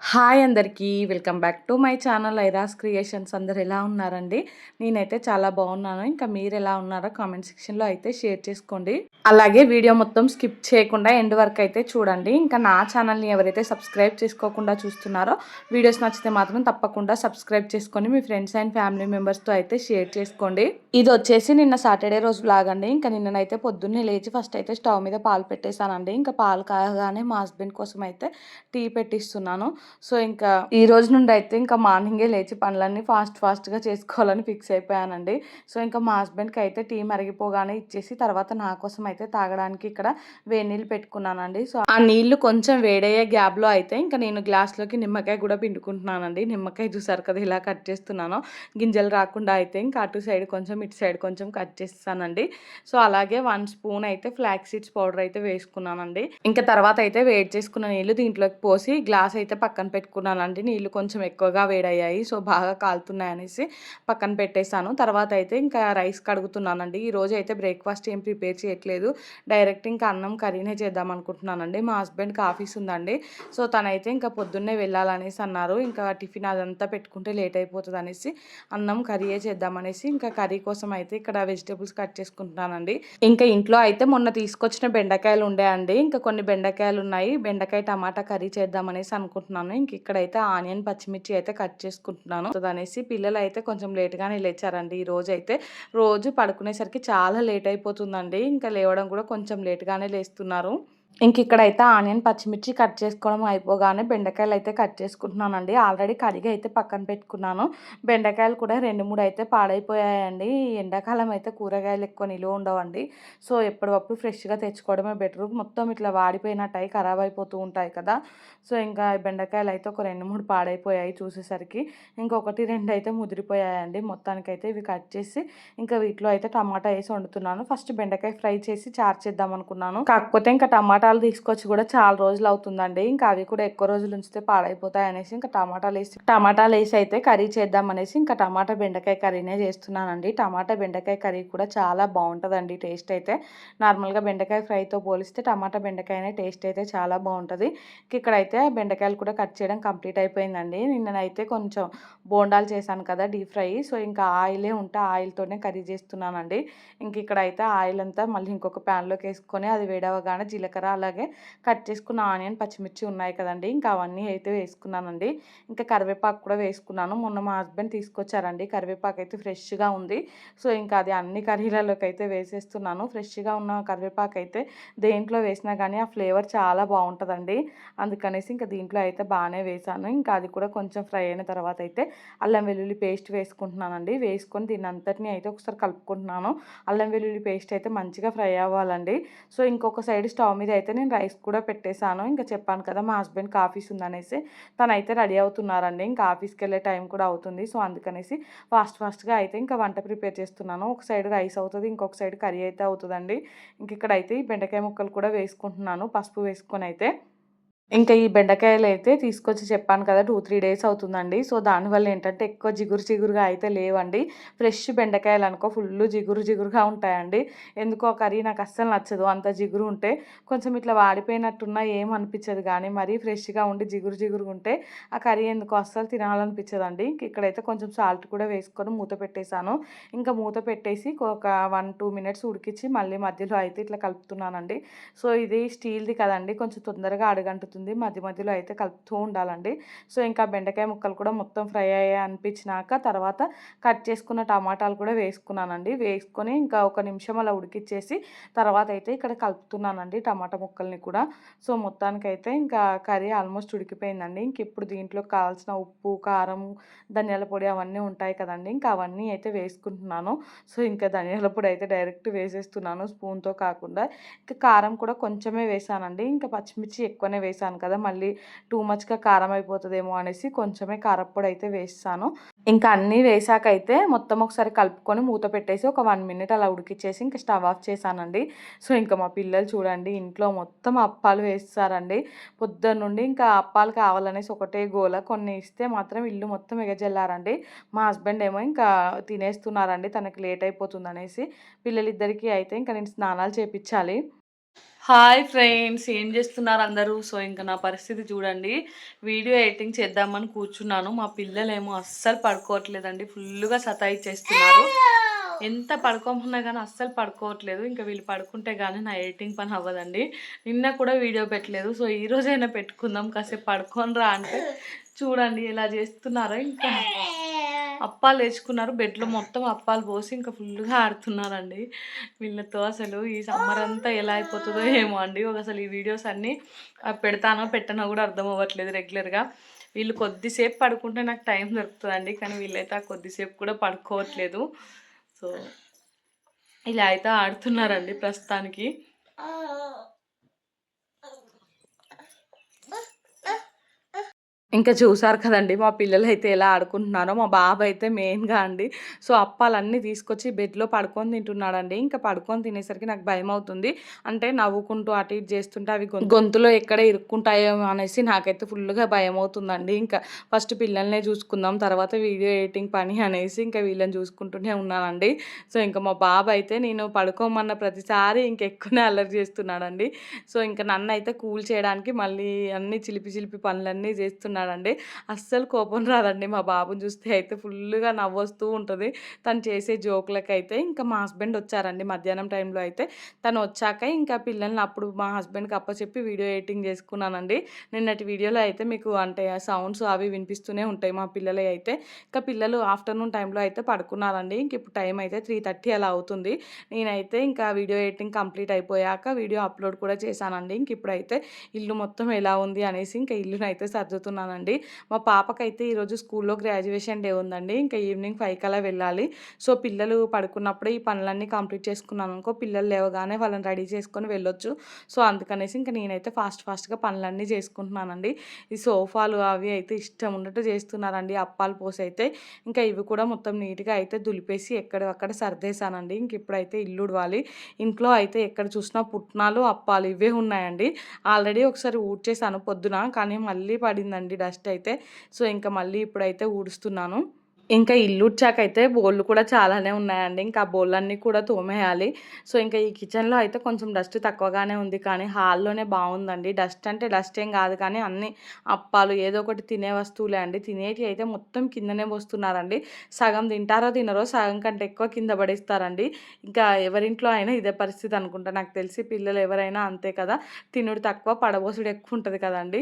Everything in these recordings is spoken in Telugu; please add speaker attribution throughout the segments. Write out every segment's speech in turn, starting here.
Speaker 1: హాయ్ అందరికీ welcome back to my channel Airas creations. అందరు ఎలా ఉన్నారండి? నేనైతే చాలా బాగున్నాను. ఇంకా మీరు ఎలా ఉన్నారో కామెంట్ సెక్షన్లో అయితే షేర్ చేసుకోండి. అలాగే వీడియో మొత్తం స్కిప్ చేయకుండా ఎండ్ వరకు అయితే చూడండి. ఇంకా నా ఛానల్ని ఎవరైతే సబ్స్క్రైబ్ చేసుకోకుండా చూస్తున్నారో వీడియోస్ నచ్చితే మాత్రం తప్పకుండా సబ్స్క్రైబ్ చేసుకొని మీ ఫ్రెండ్స్ అండ్ ఫ్యామిలీ మెంబర్స్తో అయితే షేర్ చేసుకోండి. ఇది వచ్చేసి నిన్న సాటర్డే రోజు లాగండి. ఇంకా నిన్ననైతే పొద్దున్నే లేచి ఫస్ట్ అయితే స్టవ్ మీద పాలు పెట్టేశానండి. ఇంకా పాలు కాగానే మా హస్బెండ్ కోసం అయితే టీ పెట్టిస్తున్నాను. సో ఇంకా ఈ రోజు నుండి అయితే ఇంకా మార్నింగే లేచి పనులన్నీ ఫాస్ట్గా చేసుకోవాలని ఫిక్స్ అయిపోయానండి. సో ఇంకా మా హస్బెండ్కి అయితే టీ మరిగిపోగానే ఇచ్చేసి తర్వాత నా కోసం అయితే తాగడానికి ఇక్కడ వేడి నీళ్ళు పెట్టుకున్నానండి. సో ఆ నీళ్లు కొంచెం వేడయ్యే గ్యాప్లో అయితే ఇంకా నేను గ్లాస్లోకి నిమ్మకాయ కూడా పిండుకుంటున్నానండి. నిమ్మకాయ చూసారు కదా ఇలా కట్ చేస్తున్నాను. గింజలు రాకుండా అయితే ఇంకా అటు సైడ్ కొంచెం ఇటు సైడ్ కొంచెం కట్ చేస్తానండి. సో అలాగే 1 స్పూన్ అయితే ఫ్లాక్స్ సీడ్స్ పౌడర్ అయితే వేసుకున్నానండి. ఇంకా తర్వాత అయితే వేడి చేసుకున్న నీళ్ళు దీంట్లోకి పోసి గ్లాస్ అయితే పక్కన పెట్టుకున్నానండి. నీళ్ళు కొంచెం ఎక్కువగా వేడయ్యాయి. సో బాగా కాలుతున్నాయి అనేసి పక్కన పెట్టేశాను. తర్వాత అయితే ఇంకా రైస్ కడుగుతున్నానండి. ఈరోజు అయితే బ్రేక్ఫాస్ట్ ఏం ప్రిపేర్ చేయట్లేదు. డైరెక్ట్ ఇంకా అన్నం కర్రీనే చేద్దాం అనుకుంటున్నానండి. మా హస్బెండ్కి ఆఫీస్ ఉందండి. సో తనైతే ఇంకా పొద్దున్నే వెళ్ళాలనేసి అన్నారు. ఇంకా టిఫిన్ అదంతా పెట్టుకుంటే లేట్ అయిపోతుంది అనేసి అన్నం కర్రీయే చేద్దామనేసి ఇంకా కర్రీ కోసం అయితే ఇక్కడ వెజిటేబుల్స్ కట్ చేసుకుంటున్నానండి. ఇంకా ఇంట్లో అయితే మొన్న తీసుకొచ్చిన బెండకాయలు ఉండే అండి. ఇంకా కొన్ని బెండకాయలు ఉన్నాయి. బెండకాయ టమాటా కర్రీ చేద్దామనేసి అనుకుంటున్నాను. ఇంక ఇక్కడైతే ఆనియన్ పచ్చిమిర్చి అయితే కట్ చేసుకుంటున్నాను అనేసి పిల్లలు అయితే కొంచెం లేట్గానే లేచారండి. ఈ రోజు అయితే రోజు పడుకునేసరికి చాలా లేట్ అయిపోతుందండి. ఇంకా లేవడం కూడా కొంచెం లేట్గానే లేస్తున్నారు. ఇంక ఇక్కడైతే ఆనియన్ పచ్చిమిర్చి కట్ చేసుకోవడం అయిపోగానే బెండకాయలు అయితే కట్ చేసుకుంటున్నానండి. ఆల్రెడీ కడిగి అయితే పక్కన పెట్టుకున్నాను. బెండకాయలు కూడా 2, 3 అయితే పాడైపోయాయండి. ఎండాకాలం అయితే కూరగాయలు ఎక్కువ నిలువ ఉండవండి. సో ఎప్పటికప్పుడు ఫ్రెష్గా తెచ్చుకోవడమే బెటరు. మొత్తం ఇట్లా వాడిపోయినట్టు అయి ఖరాబ్ అయిపోతూ ఉంటాయి కదా. సో ఇంకా బెండకాయలు అయితే ఒక 2, 3 పాడైపోయాయి చూసేసరికి. ఇంకొకటి 2 అయితే ముదిరిపోయాయండి. మొత్తానికైతే ఇవి కట్ చేసి ఇంకా వీటిలో అయితే టమాటా వేసి వండుతున్నాను. ఫస్ట్ బెండకాయ ఫ్రై చేసి చారు చేద్దాం అనుకున్నాను. కాకపోతే ఇంకా టమాటాలు తీసుకొచ్చి కూడా చాలా రోజులు అవుతుందండి. ఇంకా అవి కూడా ఎక్కువ రోజులు ఉంచితే పాడైపోతాయి అనేసి ఇంకా టమాటాలు వేసి అయితే కర్రీ చేద్దాం అనేసి ఇంకా టమాటా బెండకాయ కర్రీనే చేస్తున్నానండి. టమాటా బెండకాయ కర్రీ కూడా చాలా బాగుంటుందండి టేస్ట్ అయితే. నార్మల్గా బెండకాయ ఫ్రైతో పోలిస్తే టమాటా బెండకాయనే టేస్ట్ అయితే చాలా బాగుంటుంది. ఇక్కడైతే బెండకాయలు కూడా కట్ చేయడం కంప్లీట్ అయిపోయిందండి. నిన్ననైతే కొంచెం బోండాలు చేశాను కదా డీప్ ఫ్రై. సో ఇంకా ఆయిలే ఉంటే ఆయిల్తోనే కర్రీ చేస్తున్నానండి. ఇంక ఇక్కడైతే ఆయిల్ అంతా మళ్ళీ ఇంకొక ప్యాన్లోకి వేసుకొని అది వేడవగానే జీలకర్ర అలాగే కట్ చేసుకున్న ఆనియన్ పచ్చిమిర్చి ఉన్నాయి కదండి. ఇంకా అవన్నీ అయితే వేసుకున్నానండి. ఇంకా కరివేపాకు కూడా వేసుకున్నాను. మొన్న మా హస్బెండ్ తీసుకొచ్చారండి. కరివేపాకు అయితే ఫ్రెష్గా ఉంది. సో ఇంకా అది అన్ని కర్రీలలోకి అయితే వేసేస్తున్నాను. ఫ్రెష్గా ఉన్న కరివేపాకు అయితే దేంట్లో వేసినా కానీ ఆ ఫ్లేవర్ చాలా బాగుంటుందండి. అందుకనేసి ఇంకా దీంట్లో అయితే బాగానే వేసాను. ఇంకా అది కూడా కొంచెం ఫ్రై అయిన తర్వాత అయితే అల్లం వెల్లుల్లి పేస్ట్ వేసుకుంటున్నానండి. వేసుకొని దీన్ని అంతటిని అయితే ఒకసారి కలుపుకుంటున్నాను. అల్లం వెల్లుల్లి పేస్ట్ అయితే మంచిగా ఫ్రై అవ్వాలండి. సో ఇంకొక సైడ్ స్టవ్ మీద అయితే నేను రైస్ కూడా పెట్టేశాను. ఇంకా చెప్పాను కదా మా హస్బెండ్కి ఆఫీస్ ఉందనేసి తనైతే రెడీ అవుతున్నారండి. ఇంకా ఆఫీస్కి వెళ్ళే టైం కూడా అవుతుంది. సో అందుకనేసి ఫాస్ట్గా అయితే ఇంకా వంట ప్రిపేర్ చేస్తున్నాను. ఒక సైడ్ రైస్ అవుతుంది, ఇంకొక సైడ్ కర్రీ అయితే అవుతుందండి. ఇంక ఇక్కడైతే ఈ బెండకాయ ముక్కలు కూడా వేసుకుంటున్నాను పసుపు వేసుకొని అయితే. ఇంకా ఈ బెండకాయలు అయితే తీసుకొచ్చి చెప్పాను కదా 2, 3 డేస్ అవుతుందండి. సో దానివల్ల ఏంటంటే ఎక్కువ జిగురుగా అయితే లేవండి. ఫ్రెష్ బెండకాయలు అనుకో ఫుల్ జిగురుగా ఉంటాయండి. ఎందుకో కర్రీ నాకు అస్సలు నచ్చదు. అంత జిగురు ఉంటే కొంచెం ఇట్లా వాడిపోయినట్టున్నా ఏం అనిపించదు. కానీ మరీ ఫ్రెష్గా ఉండి జిగురుగా ఉంటే ఆ కర్రీ ఎందుకో అస్సలు తినాలనిపించదండి. ఇక్కడైతే కొంచెం సాల్ట్ కూడా వేసుకొని మూత పెట్టేశాను. ఇంకా మూత పెట్టేసి ఒక 1, 2 మినిట్స్ ఉడికించి మళ్ళీ మధ్యలో అయితే ఇట్లా కలుపుతున్నానండి. సో ఇది స్టీల్ది కదండి, కొంచెం తొందరగా అడుగంటుతుంది. మధ్యలో అయితే కలుపుతూ ఉండాలండి. సో ఇంకా బెండకాయ ముక్కలు కూడా మొత్తం ఫ్రై అయ్యాయి అనిపించినాక తర్వాత కట్ చేసుకున్న టమాటాలు కూడా వేసుకున్నానండి. వేసుకొని ఇంకా ఒక నిమిషం అలా ఉడికిచ్చేసి తర్వాత అయితే ఇక్కడ కలుపుతున్నానండి టమాటా ముక్కల్ని కూడా. సో మొత్తానికైతే ఇంకా కర్రీ ఆల్మోస్ట్ ఉడికిపోయిందండి. ఇంక ఇప్పుడు దీంట్లోకి కావాల్సిన ఉప్పు, కారం, ధనియాల పొడి అవన్నీ ఉంటాయి కదండి. ఇంకా అవన్నీ అయితే వేసుకుంటున్నాను. సో ఇంకా ధనియాల పొడి అయితే డైరెక్ట్ వేసేస్తున్నాను స్పూన్తో కాకుండా. ఇంకా కారం కూడా కొంచెమే వేసానండి. ఇంకా పచ్చిమిర్చి ఎక్కువనే వేసాను కదా, మళ్ళీ టూ మచ్గా కారం అయిపోతుందేమో అనేసి కొంచెమే కారప్పొడి అయితే వేస్తాను. ఇంకా అన్నీ వేసాకైతే మొత్తం ఒకసారి కలుపుకొని మూత పెట్టేసి ఒక 1 మినిట్ అలా ఉడికిచ్చేసి ఇంకా స్టవ్ ఆఫ్ చేశానండి. సో ఇంకా మా పిల్లలు చూడండి ఇంట్లో మొత్తం అప్పాలు వేస్తారండి. పొద్దున్న నుండి ఇంకా అప్పాలు కావాలనేసి ఒకటే గోల. కొన్ని ఇస్తే మాత్రం ఇల్లు మొత్తం ఎగజల్లారండి. మా హస్బెండ్ ఏమో ఇంకా తినేస్తున్నారండి తనకి లేట్ అయిపోతుంది అనేసి. పిల్లలిద్దరికీ అయితే ఇంకా నేను స్నానాలు చేపించాలి. హాయ్ ఫ్రెండ్స్, ఏం చేస్తున్నారు అందరూ? సో ఇంకా నా పరిస్థితి చూడండి. వీడియో ఎడిటింగ్ చేద్దామని కూర్చున్నాను. మా పిల్లలేమో అస్సలు పడుకోవట్లేదండి, ఫుల్గా సతాయిచ్చేస్తున్నారు. ఎంత పడుకోమన్నా కానీ అస్సలు పడుకోవట్లేదు. ఇంకా వీళ్ళు పడుకుంటే కానీ నా ఎడిటింగ్ పని అవ్వదండి. నిన్న కూడా వీడియో పెట్టలేదు. సో ఈ రోజైనా పెట్టుకుందాం, కాసేపు పడుకోనరా అంటే చూడండి ఎలా చేస్తున్నారో. ఇంకా అప్పాలు తెచ్చుకున్నారు, బెడ్లో మొత్తం అప్పాలు పోసి ఇంకా ఫుల్గా ఆడుతున్నారండి. వీళ్ళతో అసలు ఈ సమ్మర్ అంతా ఎలా అయిపోతుందో ఏమో అండి. అసలు ఈ వీడియోస్ అన్నీ పెడతానో పెట్టనో కూడా అర్థం అవ్వట్లేదు రెగ్యులర్గా. వీళ్ళు కొద్దిసేపు పడుకుంటే నాకు టైం దొరుకుతుందండి, కానీ వీళ్ళైతే ఆ కొద్దిసేపు కూడా పడుకోవట్లేదు. సో ఇలా అయితే ఆడుతున్నారండి ప్రస్తుతానికి. ఇంకా చూసారు కదండి మా పిల్లలు అయితే ఎలా ఆడుకుంటున్నారో. మా బాబు అయితే మెయిన్గా అండి, సో అప్పాలన్నీ తీసుకొచ్చి బెడ్లో పడుకొని తింటున్నాడండి. ఇంకా పడుకొని తినేసరికి నాకు భయం అవుతుంది. అంటే నవ్వుకుంటూ అటు ఇటు చేస్తుంటే అవి గొంతులో ఎక్కడ ఇరుక్కుంటాయో అనేసి నాకైతే ఫుల్గా భయం అవుతుందండి. ఇంకా ఫస్ట్ పిల్లల్నే చూసుకుందాం, తర్వాత వీడియో ఎడిటింగ్ పని అనేసి ఇంకా వీళ్ళని చూసుకుంటూనే ఉన్నానండి. సో ఇంకా మా బాబు అయితే నేను పడుకోమన్న ప్రతిసారి ఇంకెక్కువనే అల్లరి చేస్తున్నాడండి. సో ఇంకా నన్ను అయితే కూల్ చేయడానికి మళ్ళీ అన్ని చిలిపి చిలిపి పనులన్నీ చేస్తున్నాడు. అస్సలు కోపం రాదండి మా బాబుని చూస్తే. అయితే ఫుల్గా నవ్వొస్తూ ఉంటుంది తను చేసే జోకులకైతే. ఇంకా మా హస్బెండ్ వచ్చారండి మధ్యాహ్నం టైంలో. అయితే తను వచ్చాక ఇంకా పిల్లల్ని అప్పుడు మా హస్బెండ్కి అప్పచెప్పి వీడియో ఎడిటింగ్ చేసుకున్నానండి. నిన్నటి వీడియోలో అయితే మీకు అంటే సౌండ్స్ అవి వినిపిస్తూనే ఉంటాయి మా పిల్లలు అయితే. ఇంకా పిల్లలు ఆఫ్టర్నూన్ టైంలో అయితే పడుకున్నారండి. ఇంక ఇప్పుడు టైం అయితే 3:30 అలా అవుతుంది. నేనైతే ఇంకా వీడియో ఎడిటింగ్ కంప్లీట్ అయిపోయాక వీడియో అప్లోడ్ కూడా చేశానండి. ఇంక ఇప్పుడైతే ఇల్లు మొత్తం ఎలా ఉంది అనేసి ఇంకా ఇల్లుని అయితే సర్దుతున్నానండి. మా పాపకైతే ఈరోజు స్కూల్లో గ్రాడ్యుయేషన్ డే ఉందండి. ఇంకా ఈవినింగ్ 5 కల్లా వెళ్ళాలి. సో పిల్లలు పడుకున్నప్పుడే ఈ పనులన్నీ కంప్లీట్ చేసుకున్నాను అనుకో, పిల్లలు లేవగానే వాళ్ళని రెడీ చేసుకొని వెళ్ళొచ్చు. సో అందుకనేసి ఇంకా నేనైతే ఫాస్ట్గా పనులన్నీ చేసుకుంటున్నానండి. ఈ సోఫాలు అవి అయితే ఇష్టం ఉన్నట్టు చేస్తున్నారండి. అప్పాలు పోసి అయితే ఇంకా ఇవి కూడా మొత్తం నీట్గా అయితే దులిపేసి ఎక్కడక్కడ సర్దేశానండి. ఇంక ఇప్పుడైతే ఇల్లు ఉడవాలి. ఇంట్లో అయితే ఎక్కడ చూసినా పుట్నాలు అప్పాలు ఇవే ఉన్నాయండి. ఆల్రెడీ ఒకసారి ఊడ్చేసాను పొద్దున, కానీ మళ్ళీ పడిందండి డస్ట్ అయితే. సో ఇంకా మళ్ళీ ఇప్పుడైతే ఊడుస్తున్నాను. ఇంకా ఇల్లు ఉడ్చాకైతే బోళ్ళు కూడా చాలానే ఉన్నాయండి. ఇంకా ఆ బోళ్ళన్నీ కూడా తోమేయాలి. సో ఇంకా ఈ కిచెన్లో అయితే కొంచెం డస్ట్ తక్కువగానే ఉంది, కానీ హాల్లోనే బాగుందండి. డస్ట్ అంటే డస్ట్ ఏం కాదు, కానీ అన్ని అప్పాలు ఏదో ఒకటి తినే వస్తువులే అండి. తినేటివి అయితే మొత్తం కిందనే పోస్తున్నారండి. సగం తింటారో తినరో, సగం కంటే ఎక్కువ కింద పడేస్తారండి. ఇంకా ఎవరింట్లో అయినా ఇదే పరిస్థితి అనుకుంటా. నాకు తెలిసి పిల్లలు ఎవరైనా అంతే కదా, తినుడు తక్కువ పడబోసుడు ఎక్కువ ఉంటుంది కదండి.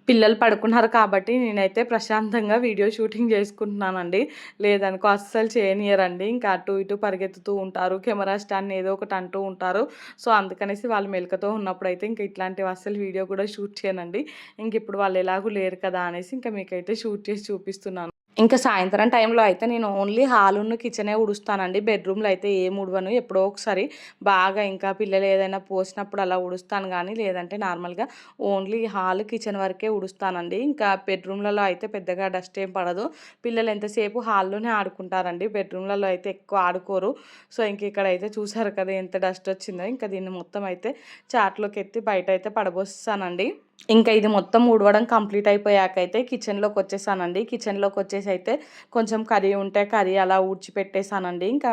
Speaker 1: పిల్లలు పడుకున్నారు కాబట్టి నేనైతే ప్రశాంతంగా వీడియో షూటింగ్ చేసుకుంటున్నానండి. లేదనుకో అస్సలు చేయనియరండి. ఇంకా అటు ఇటు పరిగెత్తుతూ ఉంటారు, కెమెరా స్టాండ్ ఏదో ఒకటి అంటూ ఉంటారు. సో అందుకనేసి వాళ్ళు మెలకువతో ఉన్నప్పుడైతే ఇంక ఇట్లాంటివి అస్సలు వీడియో కూడా షూట్ చేయనండి. ఇంక ఇప్పుడు వాళ్ళు ఎలాగూ లేరు కదా అనేసి ఇంకా మీకైతే షూట్ చేసి చూపిస్తున్నాను. ఇంకా సాయంత్రం టైంలో అయితే నేను ఓన్లీ హాలును కిచెనే ఉడుస్తానండి. బెడ్రూమ్లో అయితే ఏం ఉడవను. ఎప్పుడో ఒకసారి బాగా ఇంకా పిల్లలు ఏదైనా పోసినప్పుడు అలా ఉడుస్తాను, కానీ లేదంటే నార్మల్గా ఓన్లీ హాల్ కిచెన్ వరకే ఉడుస్తానండి. ఇంకా బెడ్రూమ్లలో అయితే పెద్దగా డస్ట్ ఏం పడదు. పిల్లలు ఎంతసేపు హాల్లోనే ఆడుకుంటారండి, బెడ్రూమ్లలో అయితే ఎక్కువ ఆడుకోరు. సో ఇంక ఇక్కడ అయితే చూసారు కదా ఎంత డస్ట్ వచ్చిందో. ఇంకా దీన్ని మొత్తం అయితే చాట్లోకి ఎత్తి బయట అయితే పడబోస్తానండి. ఇంకా ఇది మొత్తం ఊడవడం కంప్లీట్ అయిపోయాకైతే కిచెన్లోకి వచ్చేసానండి. కిచెన్లోకి వచ్చేసి అయితే కొంచెం కర్రీ ఉంటే కర్రీ అలా ఊడ్చిపెట్టేసానండి. ఇంకా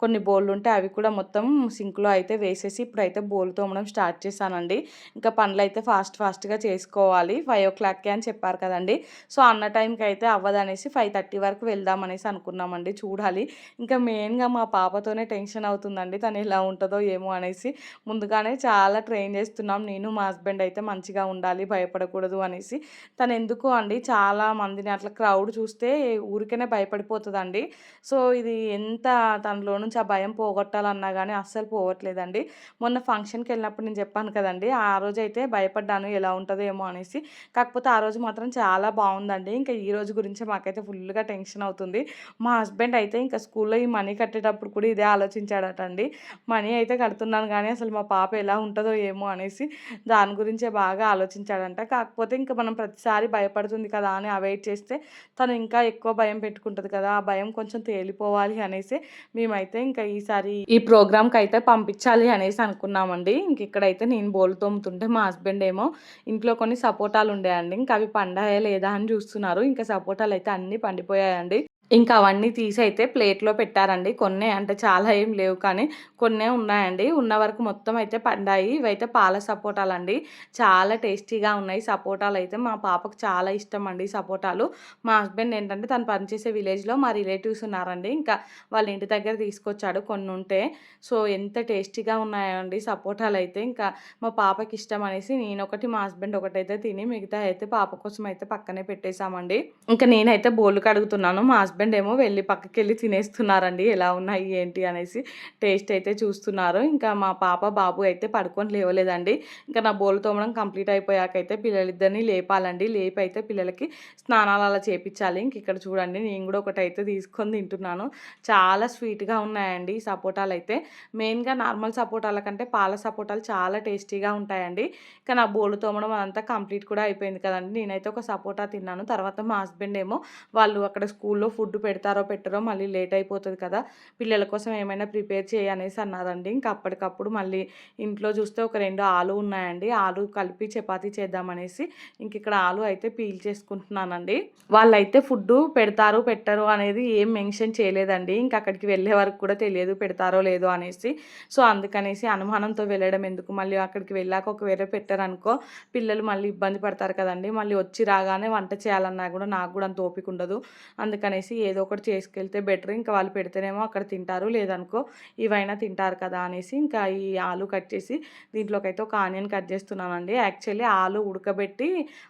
Speaker 1: కొన్ని బోళ్ళు ఉంటే అవి కూడా మొత్తం సింక్లో అయితే వేసేసి ఇప్పుడైతే బోల్ తోమడం స్టార్ట్ చేశానండి. ఇంకా పనులు అయితే ఫాస్ట్గా చేసుకోవాలి. 5 o'clock అని చెప్పారు కదండి. సో అన్న టైంకి అయితే అవ్వదనేసి 5:30 వరకు వెళ్దామనేసి అనుకున్నామండి. చూడాలి. ఇంకా మెయిన్గా మా పాపతోనే టెన్షన్ అవుతుందండి, తను ఎలా ఉంటుందో ఏమో అనేసి. ముందుగానే చాలా ట్రైన్ చేస్తున్నాం, నేను మా హస్బెండ్ అయితే మంచిగా ఉండాలి, భయపడకూడదు అనేసి. తను ఎందుకో అండి చాలా మందిని అట్లా క్రౌడ్ చూస్తే ఊరికనే భయపడిపోతుందండి. సో ఇది ఎంత తనలో నుంచి ఆ భయం పోగొట్టాలన్నా కానీ అస్సలు పోవట్లేదండి. మొన్న ఫంక్షన్కి వెళ్ళినప్పుడు నేను చెప్పాను కదండి, ఆ రోజు అయితే భయపడ్డాను ఎలా ఉంటుందో ఏమో అనేసి. కాకపోతే ఆ రోజు మాత్రం చాలా బాగుందండి. ఇంకా ఈ రోజు గురించి మాకైతే ఫుల్గా టెన్షన్ అవుతుంది. మా హస్బెండ్ అయితే ఇంకా స్కూల్లో ఈ మనీ కట్టేటప్పుడు కూడా ఇదే ఆలోచించాడటండి. మనీ అయితే కడుతున్నాను కానీ అసలు మా పాప ఎలా ఉంటుందో ఏమో అనేసి దాని గురించే బాగా ఆలోచించాడంట. కాకపోతే ఇంకా మనం ప్రతిసారి భయపడుతుంది కదా అని అవాయిడ్ చేస్తే తను ఇంకా ఎక్కువ భయం పెట్టుకుంటుంది కదా, ఆ భయం కొంచెం తేలిపోవాలి అనేసి మేమైతే ఇంకా ఈసారి ఈ ప్రోగ్రామ్కి అయితే పంపించాలి అనేసి అనుకున్నామండి. ఇంక ఇక్కడైతే నేను బోలు తోముతుంటే మా హస్బెండ్ ఏమో ఇంట్లో కొన్ని సపోటాలు ఉండేయండి. ఇంకా అవి పండాయా లేదా అని చూస్తున్నారు. ఇంకా సపోటాలు అయితే అన్నీ పండిపోయాయండి. ఇంకా అవన్నీ తీసి అయితే ప్లేట్‌లో పెట్టారండి. కొన్నే అంటే చాలా ఏం లేవు కానీ కొన్నే ఉన్నాయండి. ఉన్న వరకు మొత్తం అయితే పండాయి. ఇవైతే పాల సపోటాలండి. చాలా టేస్టీగా ఉన్నాయి. సపోటాలైతే మా పాపకు చాలా ఇష్టమండి సపోటాలు. మా హస్బెండ్ ఏంటంటే తను పనిచేసే విలేజ్‌లో మా రిలేటివ్స్ ఉన్నారండి. ఇంకా వాళ్ళ ఇంటి దగ్గర తీసుకొచ్చాడు కొన్నుంటే. సో, ఎంత టేస్టీగా ఉన్నాయో అండి సపోటాలైతే. ఇంకా మా పాపకి ఇష్టం అనేసి నేనొకటి, మా హస్బెండ్ ఒకటైతే తిని మిగతాయి అయితే పాప కోసం అయితే పక్కనే పెట్టేసామండి. ఇంకా నేనైతే బోళ్ళు కడుగుతున్నాను. మా హస్బెండ్ ఏమో వెళ్ళి పక్కకెళ్ళి తినేస్తున్నారండి. ఎలా ఉన్నాయి ఏంటి అనేసి టేస్ట్ అయితే చూస్తున్నారు. ఇంకా మా పాప, బాబు అయితే పడుకొని లేవలేదండి. ఇంకా నా బోళ్ళు తోమడం కంప్లీట్ అయిపోయాకైతే పిల్లలిద్దరిని లేపాలండి. లేపి అయితే పిల్లలకి స్నానాలు అలా చేపిచ్చాలి. ఇంక ఇక్కడ చూడండి నేను కూడా ఒకటైతే తీసుకొని తింటున్నాను. చాలా స్వీట్‌గా ఉన్నాయండి ఈ సపోటాలైతే. మెయిన్‌గా నార్మల్ సపోటాల కంటే పాల సపోటాలు చాలా టేస్టీగా ఉంటాయండి. ఇక నా బోళ్ళు తోమడం అదంతా కంప్లీట్ కూడా అయిపోయింది కదండీ. నేనైతే ఒక సపోటా తిన్నాను. తర్వాత మా హస్బెండ్ ఏమో వాళ్ళు అక్కడ స్కూల్‌లో ఫుడ్ పెడతారో పెట్టరో మళ్ళీ లేట్ అయిపోతది కదా! పిల్లల కోసం ఏమైనా ప్రిపేర్ చెయ్యి అనేసి అన్నారండి. ఇంక అప్పటికప్పుడు మళ్ళీ ఇంట్లో చూస్తే ఒక 2 ఆలు ఉన్నాయండి. ఆలు కలిపి చపాతీ చేద్దామనేసి ఇంకిక్కడ ఆలు అయితే పీల్ చేసుకుంటున్నానండి. వాళ్ళైతే ఫుడ్డు పెడతారు, పెట్టరు అనేది ఏం మెన్షన్ చేయలేదండి. ఇంక అక్కడికి వెళ్ళే వరకు కూడా తెలియదు పెడతారో లేదో అనేసి. సో, అందుకనేసి అనుమానంతో వెళ్ళడం ఎందుకు, మళ్ళీ అక్కడికి వెళ్ళాక ఒకవేళ పెట్టారనుకో పిల్లలు మళ్ళీ ఇబ్బంది పడతారు కదండీ. మళ్ళీ వచ్చి రాగానే వంట చేయాలన్నా కూడా నాకు కూడా అంత ఓపిక ఉండదు. అందుకనేసి ఏదో ఒకటి చేసుకెళ్తే బెటర్. ఇంకా వాళ్ళు పెడితేనేమో అక్కడ తింటారు, లేదనుకో ఇవైనా తింటారు కదా అనేసి ఇంకా ఈ ఆలు కట్ చేసి దీంట్లోకైతే ఒక ఆనియన్ కట్ చేస్తున్నానండి. యాక్చువల్లీ ఆలు ఉడకబెట్టి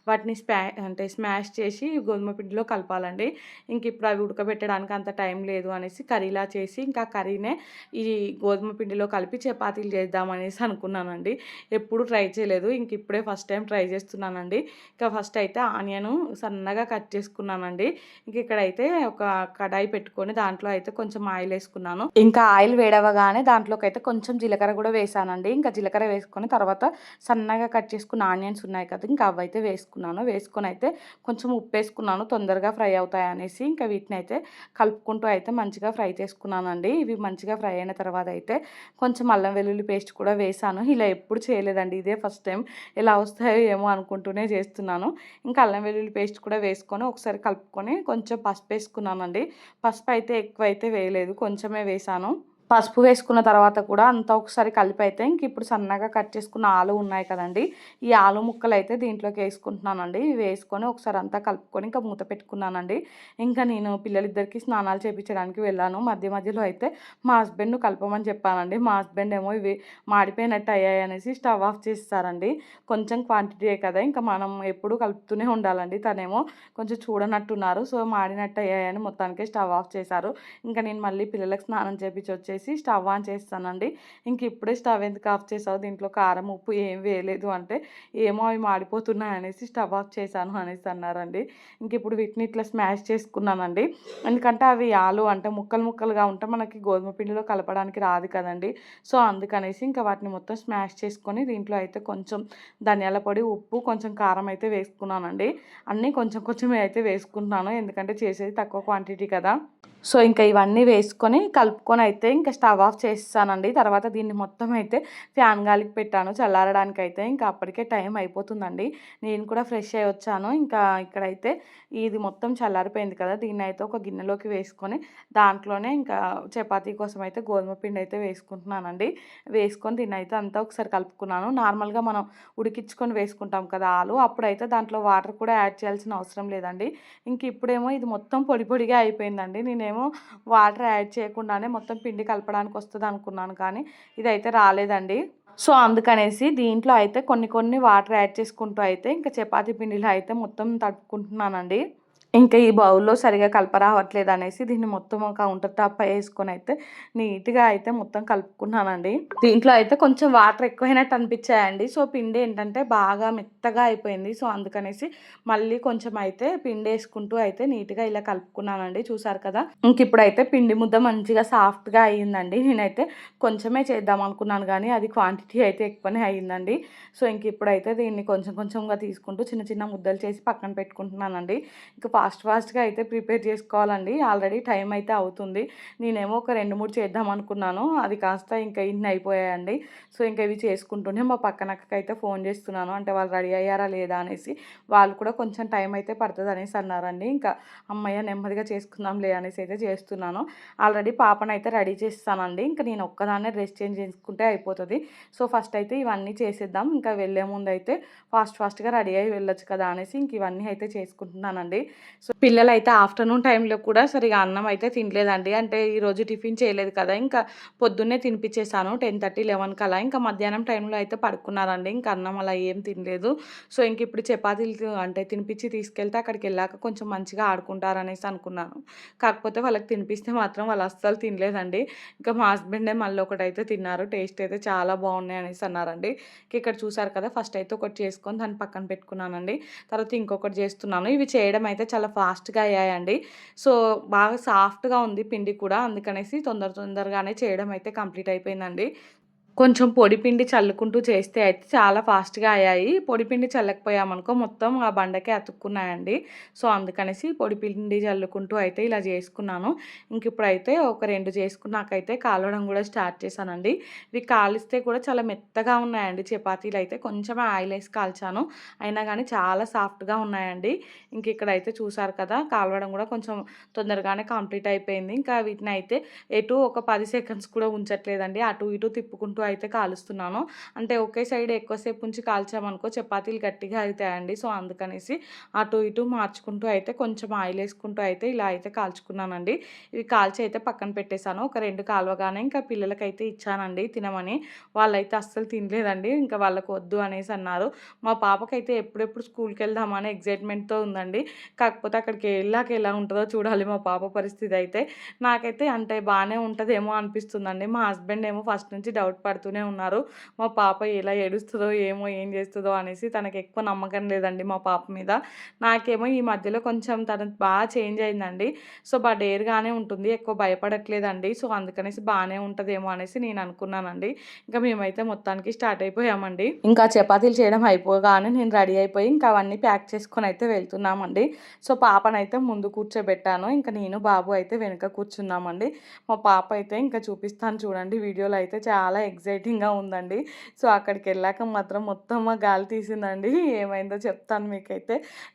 Speaker 1: వాటిని స్మాష్ చేసి గోధుమ పిండిలో కలపాలండి. ఇంక ఇప్పుడు అవి ఉడకబెట్టడానికి అంత టైం లేదు అనేసి కర్రీలా చేసి ఇంకా కర్రీనే ఈ గోధుమ పిండిలో కలిపి చపాతీలు చేద్దామనేసి అనుకున్నానండి. ఎప్పుడు ట్రై చేయలేదు. ఇంక ఇప్పుడే ఫస్ట్ టైం ట్రై చేస్తున్నానండి. ఇంకా ఫస్ట్ అయితే ఆనియను సన్నగా కట్ చేసుకున్నానండి. ఇంక ఇక్కడైతే ఒక కడాయి పెట్టుకొని దాంట్లో అయితే కొంచెం ఆయిల్ వేసుకున్నాను. ఇంకా ఆయిల్ వేడవగానే దాంట్లోకైతే కొంచెం జీలకర్ర కూడా వేసానండి. ఇంకా జీలకర్ర వేసుకొని తర్వాత సన్నగా కట్ చేసుకున్న ఆనియన్స్ ఉన్నాయి కదా! ఇంకా అవైతే వేసుకున్నాను. వేసుకొని అయితే కొంచెం ఉప్పు వేసుకున్నాను తొందరగా ఫ్రై అవుతాయి అనేసి. ఇంకా వీటిని అయితే కలుపుకుంటూ అయితే మంచిగా ఫ్రై చేసుకున్నానండి. ఇవి మంచిగా ఫ్రై అయిన తర్వాత అయితే కొంచెం అల్లం వెల్లుల్లి పేస్ట్ కూడా వేసాను. ఇలా ఎప్పుడు చేయలేదండి. ఇదే ఫస్ట్ టైం. ఎలా వస్తాయో ఏమో అనుకుంటూనే చేస్తున్నాను. ఇంకా అల్లం వెల్లుల్లి పేస్ట్ కూడా వేసుకొని ఒకసారి కలుపుకొని కొంచెం పసుపు వేసుకున్నానండి. పసుపు అయితే ఎక్కువైతే వేయలేదు. కొంచెమే వేసాను. పసుపు వేసుకున్న తర్వాత కూడా అంతా ఒకసారి కలిపైతే ఇంక ఇప్పుడు సన్నగా కట్ చేసుకున్న ఆలు ఉన్నాయి కదండీ. ఈ ఆలు ముక్కలైతే దీంట్లోకి వేసుకుంటున్నానండి. ఇవి వేసుకొని ఒకసారి అంతా కలుపుకొని ఇంకా మూత పెట్టుకున్నానండి. ఇంకా నేను పిల్లలిద్దరికీ స్నానాలు చేపించడానికి వెళ్ళాను. మధ్య మధ్యలో అయితే మా హస్బెండ్‌ను కలపమని చెప్పానండి. మా హస్బెండ్ ఏమో ఇవి మాడిపోయినట్టు అయ్యాయి అనేసి స్టవ్ ఆఫ్ చేసేసారండి. కొంచెం క్వాంటిటీయే కదా! ఇంకా మనం ఎప్పుడూ కలుపుతూనే ఉండాలండి. తనేమో కొంచెం చూడనట్టున్నారు. సో, మాడినట్టు అయ్యాయని మొత్తానికే స్టవ్ ఆఫ్ చేశారు. ఇంకా నేను మళ్ళీ పిల్లలకి స్నానం చేపించి వచ్చేసి స్టవ్ ఆన్ చేస్తానండి. ఇంక ఇప్పుడే స్టవ్ ఎందుకు ఆఫ్ చేసావు, దీంట్లో కారం ఉప్పు ఏం వేయలేదు అంటే ఏమో అవి మాడిపోతున్నాయి అనేసి స్టవ్ ఆఫ్ చేశాను అనేసి అన్నారండి. ఇంక ఇప్పుడు వీటిని ఇట్లా స్మాష్ చేసుకున్నానండి. ఎందుకంటే అవి ఆలు అంటే ముక్కలు ముక్కలుగా ఉంటే మనకి గోధుమ పిండిలో కలపడానికి రాదు కదండి. సో, అందుకనేసి ఇంకా వాటిని మొత్తం స్మాష్ చేసుకొని దీంట్లో అయితే కొంచెం ధనియాల పొడి, ఉప్పు, కొంచెం కారం అయితే వేసుకున్నానండి. అన్నీ కొంచెం కొంచెమే అయితే వేసుకుంటున్నాను. ఎందుకంటే చేసేది తక్కువ క్వాంటిటీ కదా! సో, ఇంకా ఇవన్నీ వేసుకొని కలుపుకొని అయితే ఇంకా స్టవ్ ఆఫ్ చేసేసానండి. తర్వాత దీన్ని మొత్తం అయితే ఫ్యాన్ గాలికి పెట్టాను చల్లారడానికైతే. ఇంకా అప్పటికే టైం అయిపోతుందండి. నేను కూడా ఫ్రెష్ అయ్యి వచ్చాను. ఇంకా ఇక్కడైతే ఇది మొత్తం చల్లారిపోయింది కదా! దీన్నైతే ఒక గిన్నెలోకి వేసుకొని దాంట్లోనే ఇంకా చపాతీ కోసం అయితే గోధుమ పిండి అయితే వేసుకుంటున్నానండి. వేసుకొని దీన్నైతే అంతా ఒకసారి కలుపుకున్నాను. నార్మల్‌గా మనం ఉడికించుకొని వేసుకుంటాం కదా ఆలు, అప్పుడైతే దాంట్లో వాటర్ కూడా యాడ్ చేయాల్సిన అవసరం లేదండి. ఇంక ఇప్పుడేమో ఇది మొత్తం పొడి పొడిగా అయిపోయిందండి. నేనేమో వాటర్ యాడ్ చేయకుండానే మొత్తం పిండి కలపడానికి వస్తదనుకున్నాను కానీ ఇదైతే రాలేదండి. సో, అందుకనేసి దీంట్లో అయితే కొన్ని కొన్ని వాటర్ యాడ్ చేసుకుంటూ అయితే ఇంకా చపాతీ పిండిలో అయితే మొత్తం తడుపుకుంటున్నానండి. ఇంకా ఈ బౌల్‌లో సరిగ్గా కలపరావట్లేదనేసి దీన్ని మొత్తం కౌంటర్ టాప్‌పై యేసుకొని అయితే నీట్‌గా అయితే మొత్తం కలుపుకున్నానండి. దీంట్లో అయితే కొంచెం వాటర్ ఎక్కువైనట్టు అనిపించాయండి. సో, పిండి ఏంటంటే బాగా మెత్తగా అయిపోయింది. సో, అందుకనేసి మళ్ళీ కొంచెం అయితే పిండేసుకుంటూ అయితే నీట్‌గా ఇలా కలుపుకున్నానండి. చూసారు కదా! ఇంకిప్పుడైతే పిండి ముద్ద మంచిగా సాఫ్ట్‌గా అయ్యిందండి. నేనైతే కొంచెమే చేద్దాం అనుకున్నాను గానీ అది క్వాంటిటీ అయితే ఎక్కువనే అయ్యిందండి. సో, ఇంకిప్పుడైతే దీన్ని కొంచెం కొంచెంగా తీసుకుంటూ చిన్న చిన్న ముద్దలు చేసి పక్కన పెట్టుకుంటున్నానండి. ఇంక ఫాస్ట్‌గా అయితే ప్రిపేర్ చేసుకోవాలండి. ఆల్రెడీ టైం అయితే అవుతుంది. నేనేమో ఒక 2, 3 చేద్దాం అనుకున్నాను. అది కాస్త ఇంకా ఇన్ని అయిపోయాయండి. సో, ఇంకా ఇవి చేసుకుంటూనే మా పక్కనక్కకైతే ఫోన్ చేస్తున్నాను. అంటే వాళ్ళు రెడీ అయ్యారా లేదా అనేసి. వాళ్ళు కూడా కొంచెం టైం అయితే పడతదనేసి అన్నారండి. ఇంకా హమ్మయ్య! నెమ్మదిగా చేసుకుందాంలే అనేసి అయితే చేస్తున్నాను. ఆల్రెడీ పాపనైతే రెడీ చేసేసానండి. ఇంక నేను ఒక్కదాన్నే డ్రెస్ చేంజ్ చేసుకుంటే అయిపోతది. సో, ఫస్ట్ అయితే ఇవన్నీ చేసేద్దాం. ఇంకా వెళ్ళే ముందయితే ఫాస్ట్‌గా రెడీ అయ్యి వెళ్ళొచ్చు కదా అనేసి ఇంక ఇవన్నీ అయితే చేసుకుంటున్నానండి. సో, పిల్లలైతే ఆఫ్టర్‌నూన్ టైంలో కూడా సరిగ్గా అన్నం అయితే తినలేదండి. అంటే ఈరోజు టిఫిన్ చేయలేదు కదా! ఇంకా పొద్దున్నే తినిపించేసాను 10:30, 11 కలా. ఇంకా మధ్యాహ్నం టైంలో అయితే పడుకున్నారండి. ఇంకా అన్నం అలా ఏం తినలేదు. సో, ఇంక ఇప్పుడు చపాతీలు అంటే తినిపించి తీసుకెళ్తే అక్కడికెళ్ళాక కొంచెం మంచిగా ఆడుకుంటారనేసి అనుకున్నాను. కాకపోతే వాళ్ళకి తినిపిస్తే మాత్రం వాళ్ళు అస్సలు తినలేదండి. ఇంకా మా హస్బెండే మళ్ళీ ఒకటైతే తిన్నారు. టేస్ట్ అయితే చాలా బాగున్నాయి అనేసి అన్నారండి. ఇక్కడ చూసారు కదా! ఫస్ట్ అయితే ఒకటి చేసుకొని దాన్ని పక్కన పెట్టుకున్నానండి. తర్వాత ఇంకొకటి చేస్తున్నాను. ఇవి చేయడం అయితే చాలా ఫాస్ట్‌గా అయ్యాయండి. సో, బాగా సాఫ్ట్‌గా ఉంది పిండి కూడా. అందుకనేసి తొందరగానే చేయడం అయితే కంప్లీట్ అయిపోయిందండి. కొంచెం పొడిపిండి చల్లుకుంటూ చేస్తే అయితే చాలా ఫాస్ట్‌గా అయ్యాయి. పొడిపిండి చల్లకపోయామనుకో మొత్తం ఆ బండకే అతుక్కున్నాయండి. సో, అందుకనేసి పొడిపిండి చల్లుకుంటూ అయితే ఇలా చేసుకున్నాను. ఇప్పుడైతే ఒక 2 చేసుకున్నాకైతే కాలవడం కూడా స్టార్ట్ చేశానండి. ఇవి కాలిస్తే కూడా చాలా మెత్తగా ఉన్నాయండి చపాతీలైతే. కొంచెమే ఆయిల్ ఏసి కాల్చాను. అయినా గానీ చాలా సాఫ్ట్‌గా ఉన్నాయండి. ఇక్కడైతే చూసారు కదా! కాలవడం కూడా కొంచెం తొందరగానే కంప్లీట్ అయిపోయింది. ఇంకా వీటినైతే ఎటు ఒక 10 సెకండ్స్ కూడా ఉంచట్లేదండి. అటు ఇటు తిప్పుకుంటూ అయితే కాలుస్తున్నాను. అంటే ఒకే సైడ్ ఎక్కువసేపు ఉంచి కాల్చామనుకో చపాతీలు గట్టిగా అయితాయండి. సో, అందుకనేసి అటు ఇటు మార్చుకుంటూ అయితే కొంచెం ఆయిల్ ఏసుకుంటూ అయితే ఇలా అయితే కాల్చుకున్నానండి. ఇవి కాల్చి అయితే పక్కన పెట్టేసాను. ఒక 2 కాలవగానే ఇంకా పిల్లలకైతే ఇచ్చానండి తినమని. వాళ్ళైతే అస్సలు తినలేదండి. ఇంకా వాళ్ళకి వద్దు అనేసి అన్నారు. మా పాపకైతే ఎప్పుడెప్పుడు స్కూల్‌కెళ్దామని ఎక్సైట్‌మెంట్‌తో ఉందండి. కాకపోతే అక్కడికి ఎళ్ళాక ఎలా ఉంటదో చూడాలి మా పాప పరిస్థితి అయితే. నాకైతే అంటే బానే ఉంటదేమో అనిపిస్తుందండి. మా హస్బెండ్ ఏమో ఫస్ట్ నుంచి డౌట్ పడుతూనే ఉన్నారు. మా పాప ఎలా ఏడుస్తదో ఏమో, ఏం చేస్తదో అనేసి తనకెక్కువ నమ్మకం లేదండి మా పాప మీద. నాకేమో ఈ మధ్యలో కొంచెం తను బాగా చేంజ్ అయిందండి. సో, డేర్‌గానే ఉంటుంది. ఎక్కువ భయపడట్లేదండి. సో, అందుకనేసి బానే ఉంటదేమో అనేసి నేను అనుకున్నానండి. ఇంకా మేమైతే మొత్తానికి స్టార్ట్ అయిపోయామండి. ఇంకా చపాతీలు చేయడం అయిపోగానే నేను రెడీ అయిపోయి ఇంకా అవన్నీ ప్యాక్ చేసుకొని అయితే వెళ్తున్నామండి. సో, పాపనైతే ముందు కూర్చోబెట్టాను. ఇంకా నేను, బాబు అయితే వెనక కూర్చున్నామండి. మా పాప అయితే ఇంకా చూపిస్తాను చూడండి వీడియోలో అయితే చాలా ఎక్సైటింగ్‌గా ఉందండి. సో, అక్కడికెళ్ళాక మాత్రం మొత్తం గాలి తీసిందండి. ఏమైందో చెప్తాను మీకైతే.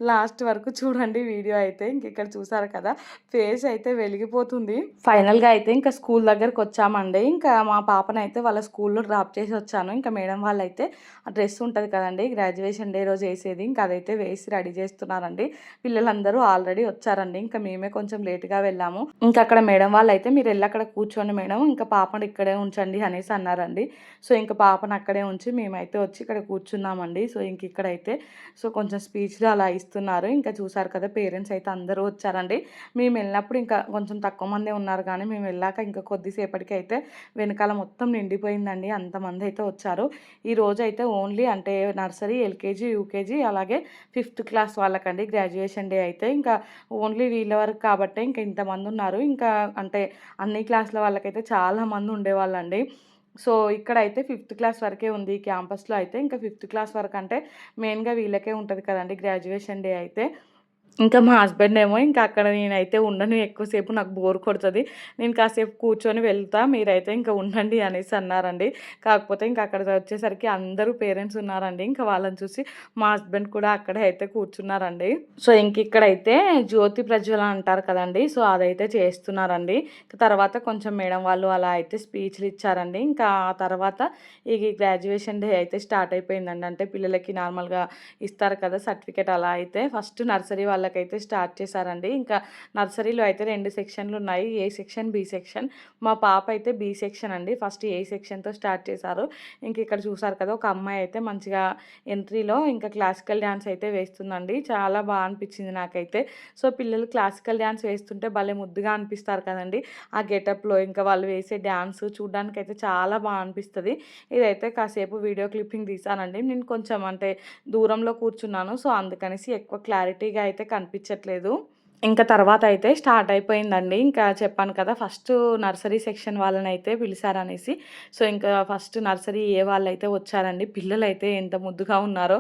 Speaker 1: లాస్ట్ వరకు చూడండి వీడియో అయితే. ఇక్కడ చూసారు కదా! ఫేస్ అయితే వెలిగిపోతుంది. ఫైనల్‌గా అయితే ఇంకా స్కూల్ దగ్గరకొచ్చామండి. ఇంకా మా పాపనైతే వాళ్ళ స్కూల్‌లో డ్రాప్ చేసి వచ్చాను. ఇంకా మేడం వాళ్ళైతే ఆ డ్రెస్ ఉంటది కదండీ! గ్రాడ్యుయేషన్ డే రోజు ఏసేది. ఇంకా అదైతే వేసి రెడీ చేస్తున్నారండి. పిల్లలందరూ ఆల్రెడీ వచ్చారండి. ఇంకా మేమే కొంచెం లేట్‌గా వెళ్ళాము. ఇంకా అక్కడ మేడం వాళ్ళైతే మీరెళ్ళి అక్కడ కూర్చోండి మేడం, ఇంకా పాపని ఇక్కడే ఉంచండి అనేసి అన్నారండి. సో, ఇంక పాపను అక్కడే ఉంచి మేమైతే వచ్చి ఇక్కడ కూర్చున్నామండి. సో, ఇక్కడైతే కొంచెం స్పీచ్‌లు అలా ఇస్తున్నారు. ఇంకా చూసారు కదా! పేరెంట్స్ అయితే అందరూ వచ్చారండి. మేమెళ్ళినప్పుడు ఇంకా కొంచెం తక్కువ మందే ఉన్నారు కానీ మేమెళ్ళాక ఇంకా కొద్దిసేపటికైతే వెనకాల మొత్తం నిండిపోయిందండి. అంతమందైతే వచ్చారు. ఈరోజైతే ఓన్లీ అంటే నర్సరీ, ఎల్‌కేజీ, యూకేజీ అలాగే 5థ్ క్లాస్ వాళ్ళకండి గ్రాడ్యుయేషన్ డే అయితే. ఇంకా ఓన్లీ వీళ్ళ వరకు కాబట్టే ఇంక ఇంతమందున్నారు. ఇంకా అంటే అన్ని క్లాస్‌ల వాళ్ళకైతే చాలామంది ఉండేవాళ్ళండి. సో, ఇక్కడైతే 5థ్ క్లాస్ వరకే ఉంది ఈ క్యాంపస్‌లో అయితే. ఇంకా 5థ్ క్లాస్ వరకంటే మెయిన్‌గా వీళ్ళకే ఉంటది కదండీ గ్రాడ్యుయేషన్ డే అయితే. ఇంకా మా హస్బెండ్ ఏమో ఇంకా అక్కడ నేనైతే ఉండను ఎక్కువసేపు నాకు బోర్ కొడతది. నేను కాసేపు కూర్చొని వెళ్తా. మీరైతే ఇంకా ఉండండి అనేసి అన్నారండి. కాకపోతే ఇంకా అక్కడ వచ్చేసరికి అందరూ పేరెంట్స్ ఉన్నారండి. ఇంకా వాళ్ళని చూసి మా హస్బెండ్ కూడా అక్కడే అయితే కూర్చున్నారండి. సో, ఇక్కడైతే జ్యోతి ప్రజ్వలన అంటారు కదండీ! సో, అదైతే చేస్తున్నారండి. తర్వాత కొంచెం మేడం వాళ్ళు అలా అయితే స్పీచ్‌లు ఇచ్చారండి. ఇంకా ఆ తర్వాత ఈ గ్రాడ్యుయేషన్ డే అయితే స్టార్ట్ అయిపోయిందండి. అంటే పిల్లలకి నార్మల్‌గా ఇస్తారు కదా! సర్టిఫికేట్ అలా అయితే ఫస్ట్ నర్సరీ వాళ్ళకైతే స్టార్ట్ చేశారండి. ఇంకా నర్సరీలో అయితే 2 సెక్షన్‌లు ఉన్నాయి. ఏ సెక్షన్, బి సెక్షన్. మా పాప అయితే బి సెక్షన్ అండి. ఫస్ట్ ఏ సెక్షన్‌తో స్టార్ట్ చేశారు. ఇక్కడ చూసారు కదా! ఒక అమ్మాయి అయితే మంచిగా ఎంట్రీలో ఇంకా క్లాసికల్ డాన్స్ అయితే వేస్తుందండి. చాలా అనిపించింది నాకైతే. సో, పిల్లలు క్లాసికల్ డాన్స్ వేస్తుంటే భలే ముద్దుగా అనిపిస్తారు కదండీ! ఆ గెటప్‌లో ఇంకా వాళ్ళు వేసే డాన్స్ చూడ్డానికైతే చాలా అనిపిస్తది. ఇదైతే కాసేపు వీడియో క్లిప్పింగ్ తీశానండి. నేను కొంచెం అంటే దూరంలో కూర్చున్నాను. సో, అందుకనేసి ఎక్కువ క్లారిటీగా అయితే కనిపించట్లేదు. ఇంకా తర్వాత అయితే స్టార్ట్ అయిపోయిందండి. ఇంకా చెప్పాను కదా! ఫస్టు నర్సరీ సెక్షన్ వాళ్ళనైతే పిలిచారనేసి. సో, ఇంకా ఫస్ట్ నర్సరీ ఏ వాళ్ళైతే వచ్చారండి. పిల్లలైతే ఎంత ముద్దుగా ఉన్నారో.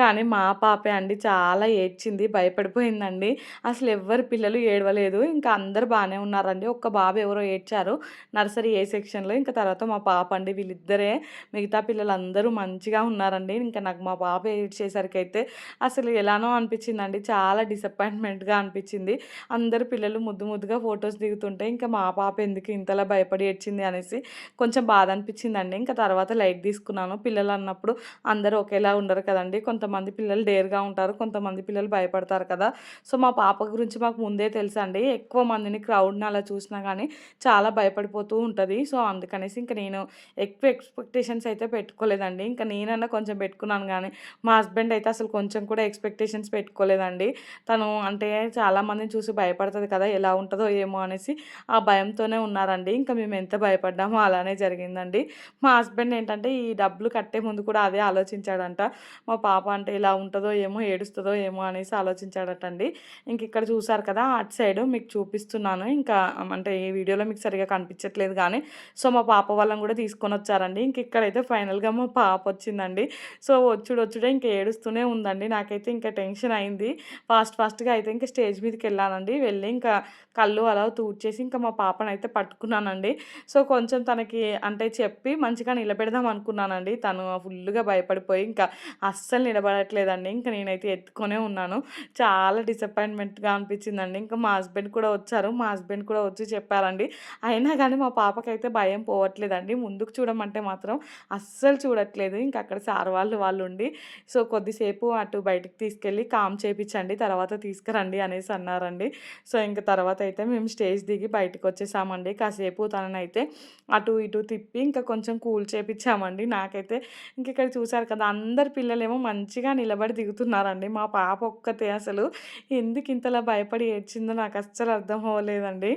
Speaker 1: కానీ మా పాపే అండి చాలా ఏడ్చింది. భయపడిపోయిందండి. అసలు ఎవ్వరు పిల్లలు ఏడవలేదు. ఇంకా అందరూ బానే ఉన్నారండి. ఒక్క బాబు ఎవరో ఏడ్చారు. నర్సరీ ఏ సెక్షన్‌లో. ఇంకా తర్వాత మా పాప అండి. వీళ్ళిద్దరే మిగతా పిల్లలందరూ మంచిగా ఉన్నారండి. ఇంకా నాకు మా పాప ఏడ్చేసరికైతే అసలు ఎలానో అనిపించిందండి. చాలా డిసప్పాయింట్‌మెంట్‌గా అనిపించింది. అందరు పిల్లలు ముద్దు ముద్దుగా ఫోటోస్ దిగుతుంటే ఇంకా మా పాప ఎందుకు ఇంతలా భయపడి ఏడ్చింది అనేసి కొంచెం బాధ అనిపించిందండి. ఇంకా తర్వాత లైట్ తీసుకున్నాను. పిల్లలు అన్నప్పుడు అందరూ ఒకేలా ఉండరు కదండీ. కొంతమంది పిల్లలు డేర్‌గా ఉంటారు. కొంతమంది పిల్లలు భయపడతారు కదా! సో, మా పాప గురించి మాకు ముందే తెలుసండి. ఎక్కువ మందిని క్రౌడ్‌ని అలా చూసినా గానీ చాలా భయపడిపోతూ ఉంటది. సో, అందుకనేసి ఇంక నేను ఎక్కువ ఎక్స్‌పెక్టేషన్స్ అయితే పెట్టుకోలేదండి. ఇంకా నేనన్నా కొంచెం పెట్టుకున్నాను గానీ, మా హస్బెండ్ అయితే అసలు కొంచెం కూడా ఎక్స్‌పెక్టేషన్స్ పెట్టుకోలేదండి. తను అంటే చాలామందిని చూసి భయపడతది కదా! ఎలా ఉంటదో ఏమో అనేసి ఆ భయంతోనే ఉన్నారండి. ఇంకా మేము ఎంత భయపడ్డామో అలానే జరిగిందండి. మా హస్బెండ్ ఏంటంటే ఈ డబ్బులు కట్టే ముందు కూడా అదే ఆలోచించాడంట. మా పాప అంటే ఇలా ఉంటదో ఏమో, ఏడుస్తదో ఏమో అనేసి ఆలోచించాడటండి. ఇంక ఇక్కడ చూసారు కదా! అటు సైడు మీకు చూపిస్తున్నాను. ఇంకా అంటే ఈ వీడియోలో మీకు సరిగ్గా కనిపించట్లేదు గానీ, సో, మా పాప వాళ్ళని కూడా తీసుకొనొచ్చారండి. ఇంక ఇక్కడైతే ఫైనల్‌గా మా పాప వచ్చిందండి. సో, వచ్చుడొచ్చుడే ఇంక ఏడుస్తూనే ఉందండి. నాకైతే ఇంకా టెన్షన్ అయింది. ఫాస్ట్‌గా అయితే ఇంక స్టేజ్ మీదకెళ్ళానండి. వెళ్ళి ఇంకా కళ్ళు అలా తుడిచేసి ఇంకా మా పాపనైతే పట్టుకున్నానండి. సో, కొంచెం తనకి అంటే చెప్పి మంచిగా నిలబెడదాం అనుకున్నానండి. తను ఫుల్లుగా భయపడిపోయి ఇంకా అస్సలు నిలబడట్లేదండి. ఇంక నేనైతే ఎత్తుకొనే ఉన్నాను. చాలా డిసప్పాయింట్‌మెంట్‌గా అనిపించిందండి. ఇంకా మా హస్బెండ్ కూడా వచ్చారు. మా హస్బెండ్ కూడా వచ్చి చెప్పారండి. అయినా గానీ మా పాపకైతే భయం పోవట్లేదండి. ముందుకు చూడమంటే మాత్రం అస్సలు చూడట్లేదు. ఇంక అక్కడ సార్ వాళ్ళుండి సో, కొద్దిసేపు అటు బయటికి తీసుకెళ్ళి కామ్ చేపిచ్చండి. తర్వాత తీసుకురండి అనేసి అన్నారండి. సో, ఇంక తర్వాతయితే మేము స్టేజ్ దిగి బయటికొచ్చేసామండి. కాసేపు తననైతే అటు ఇటు తిప్పి ఇంకా కొంచెం కూల్ చేపిచ్చామండి. నాకైతే ఇంకిక్కడ చూసారు కదా! అందరు పిల్లలేమో మంచిగా నిలబడి దిగుతున్నారండి. మా పాప ఒక్కతే అసలు ఎందుకింతలా భయపడి ఏడ్చిందో నాకస్సలు అర్థం అవ్వలేదండి.